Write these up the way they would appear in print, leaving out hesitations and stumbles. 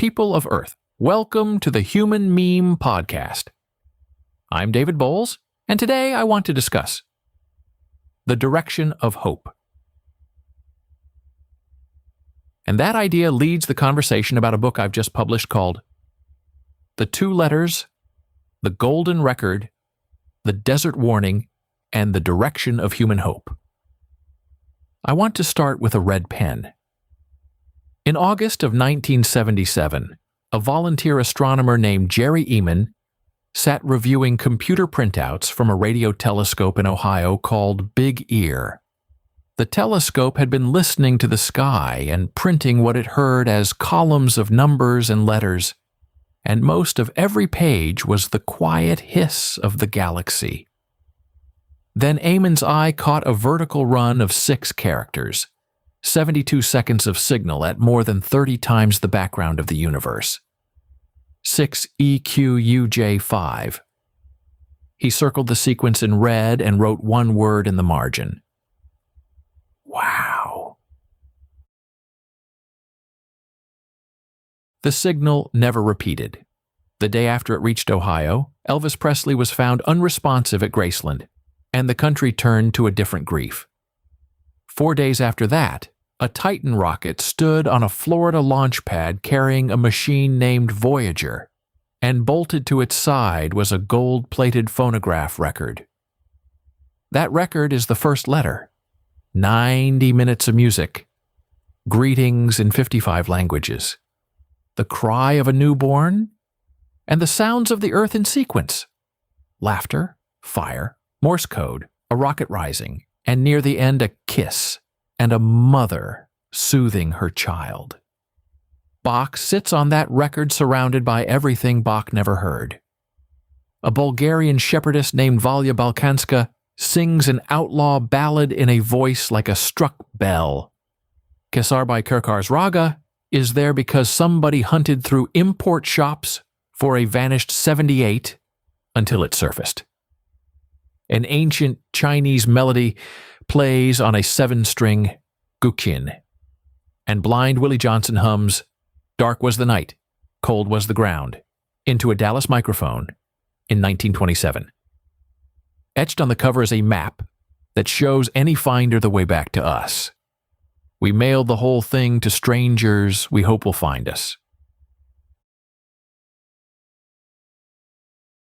people of Earth, welcome to the Human Meme Podcast. I'm David Bowles, and today I want to discuss the direction of hope. And that idea leads the conversation about a book I've just published called The Two Letters, the Golden Record, the Desert Warning, and the Direction of Human Hope. I want to start with a red pen. In August of 1977, a volunteer astronomer named Jerry Ehman sat reviewing computer printouts from a radio telescope in Ohio called Big Ear. The telescope had been listening to the sky and printing what it heard as columns of numbers and letters, and most of every page was the quiet hiss of the galaxy. Then Ehman's eye caught a vertical run of 6 characters, 72 seconds of signal at more than 30 times the background of the universe. 6EQUJ5. He circled the sequence in red and wrote one word in the margin. Wow. The signal never repeated. The day after it reached Ohio, Elvis Presley was found unresponsive at Graceland, and the country turned to a different grief. 4 days after that, a Titan rocket stood on a Florida launch pad carrying a machine named Voyager, and bolted to its side was a gold-plated phonograph record. That record is the first letter, 90 minutes of music, greetings in 55 languages, the cry of a newborn, and the sounds of the earth in sequence: laughter, fire, Morse code, a rocket rising, and near the end a kiss, and a mother soothing her child. Bach sits on that record surrounded by everything Bach never heard. A Bulgarian shepherdess named Valya Balkanska sings an outlaw ballad in a voice like a struck bell. Kesar by Kirkar's Raga is there because somebody hunted through import shops for a vanished 78 until it surfaced. An ancient Chinese melody plays on a 7-string guqin, and Blind Willie Johnson hums "Dark Was the Night, Cold Was the Ground" into a Dallas microphone in 1927. Etched on the cover is a map that shows any finder the way back to us. We mailed the whole thing to strangers we hope will find us.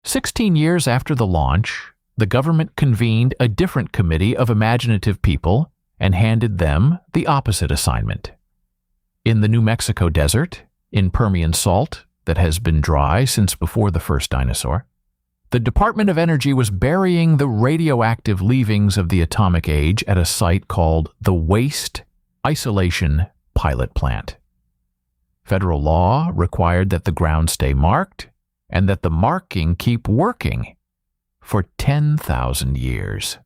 16 years after the launch, the government convened a different committee of imaginative people and handed them the opposite assignment. In the New Mexico desert, in Permian salt that has been dry since before the first dinosaur, the Department of Energy was burying the radioactive leavings of the atomic age at a site called the Waste Isolation Pilot Plant. Federal law required that the ground stay marked and that the marking keep working for 10,000 years.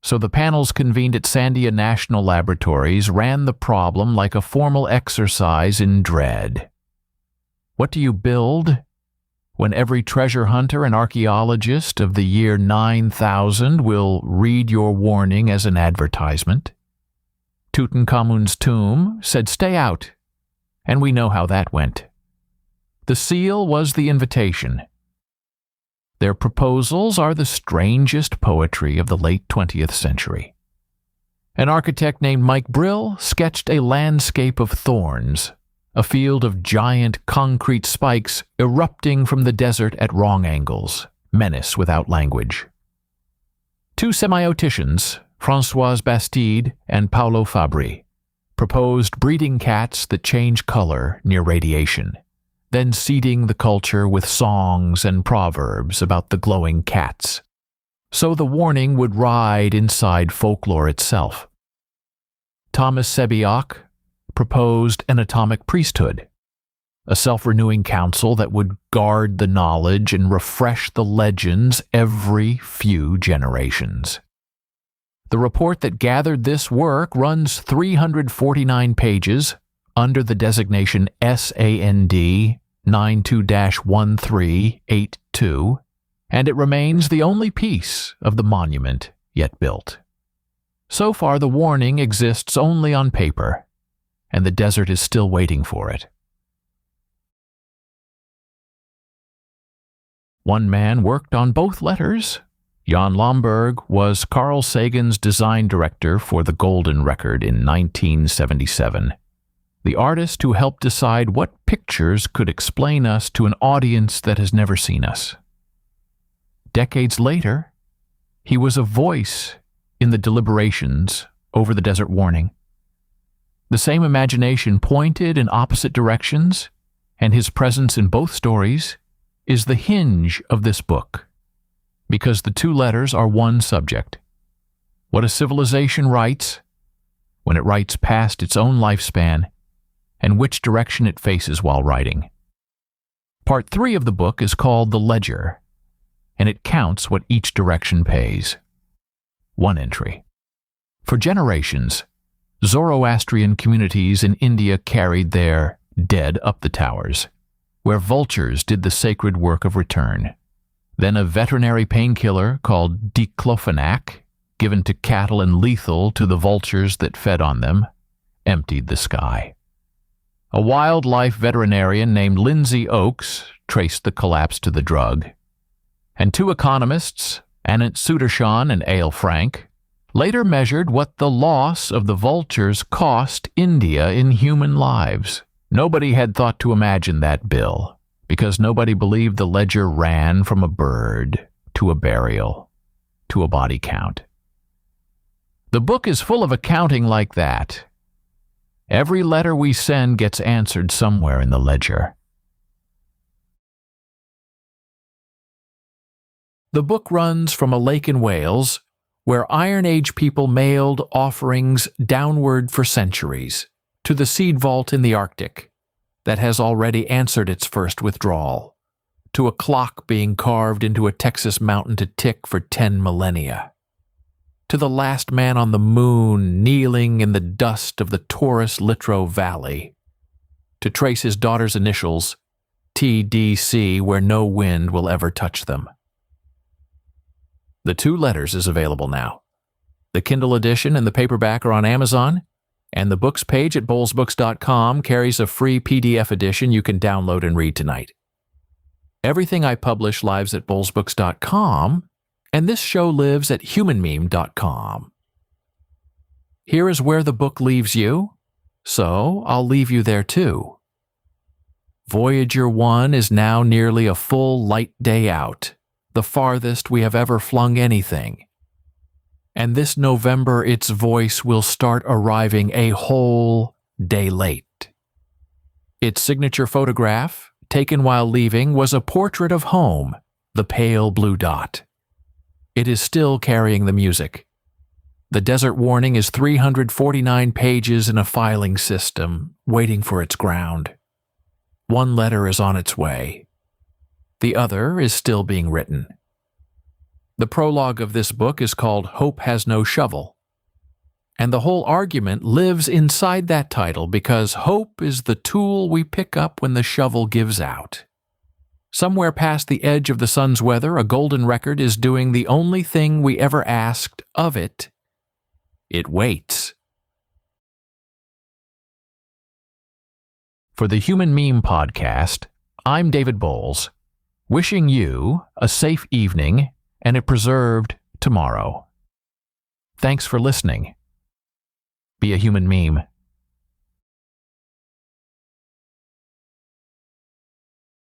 So the panels convened at Sandia National Laboratories ran the problem like a formal exercise in dread. What do you build when every treasure hunter and archaeologist of the year 9000 will read your warning as an advertisement? Tutankhamun's tomb said stay out, and we know how that went. The seal was the invitation. Their proposals are the strangest poetry of the late 20th century. An architect named Mike Brill sketched a landscape of thorns, a field of giant concrete spikes erupting from the desert at wrong angles, menace without language. 2 semioticians, Françoise Bastide and Paolo Fabri, proposed breeding cats that change color near radiation, then seeding the culture with songs and proverbs about the glowing cats, so the warning would ride inside folklore itself. Thomas Sebiok proposed an atomic priesthood, a self-renewing council that would guard the knowledge and refresh the legends every few generations. The report that gathered this work runs 349 pages under the designation SAND 92-1382, and it remains the only piece of the monument yet built. So far, the warning exists only on paper, and the desert is still waiting for it. One man worked on both letters. Jan Lomberg was Carl Sagan's design director for the Golden Record in 1977. The artist who helped decide what pictures could explain us to an audience that has never seen us. Decades later, he was a voice in the deliberations over the Desert Warning. The same imagination pointed in opposite directions, and his presence in both stories is the hinge of this book, because the two letters are one subject. What a civilization writes when it writes past its own lifespan, and which direction it faces while writing. Part 3 of the book is called The Ledger, and it counts what each direction pays. One entry. For generations, Zoroastrian communities in India carried their dead up the towers, where vultures did the sacred work of return. Then a veterinary painkiller called diclofenac, given to cattle and lethal to the vultures that fed on them, emptied the sky. A wildlife veterinarian named Lindsay Oakes traced the collapse to the drug. And two economists, Anant Sudarshan and A.L. Frank, later measured what the loss of the vultures cost India in human lives. Nobody had thought to imagine that bill, because nobody believed the ledger ran from a bird to a burial to a body count. The book is full of accounting like that. Every letter we send gets answered somewhere in the ledger. The book runs from a lake in Wales, where Iron Age people mailed offerings downward for centuries, to the seed vault in the Arctic that has already answered its first withdrawal, to a clock being carved into a Texas mountain to tick for 10 millennia, to the last man on the moon kneeling in the dust of the Taurus Littrow Valley, to trace his daughter's initials, TDC, where no wind will ever touch them. The two letters is available now. The Kindle edition and the paperback are on Amazon, and the books page at bowlesbooks.com carries a free PDF edition you can download and read tonight. Everything I publish lives at bowlesbooks.com, and this show lives at humanmeme.com. Here is where the book leaves you, so I'll leave you there too. Voyager 1 is now nearly a full light day out, the farthest we have ever flung anything. And this November its voice will start arriving a whole day late. Its signature photograph, taken while leaving, was a portrait of home, the pale blue dot. It is still carrying the music. The Desert Warning is 349 pages in a filing system, waiting for its ground. One letter is on its way. The other is still being written. The prologue of this book is called Hope Has No Shovel, and the whole argument lives inside that title because hope is the tool we pick up when the shovel gives out. Somewhere past the edge of the sun's weather, a golden record is doing the only thing we ever asked of it. It waits. For the Human Meme Podcast, I'm David Bowles, wishing you a safe evening and a preserved tomorrow. Thanks for listening. Be a human meme.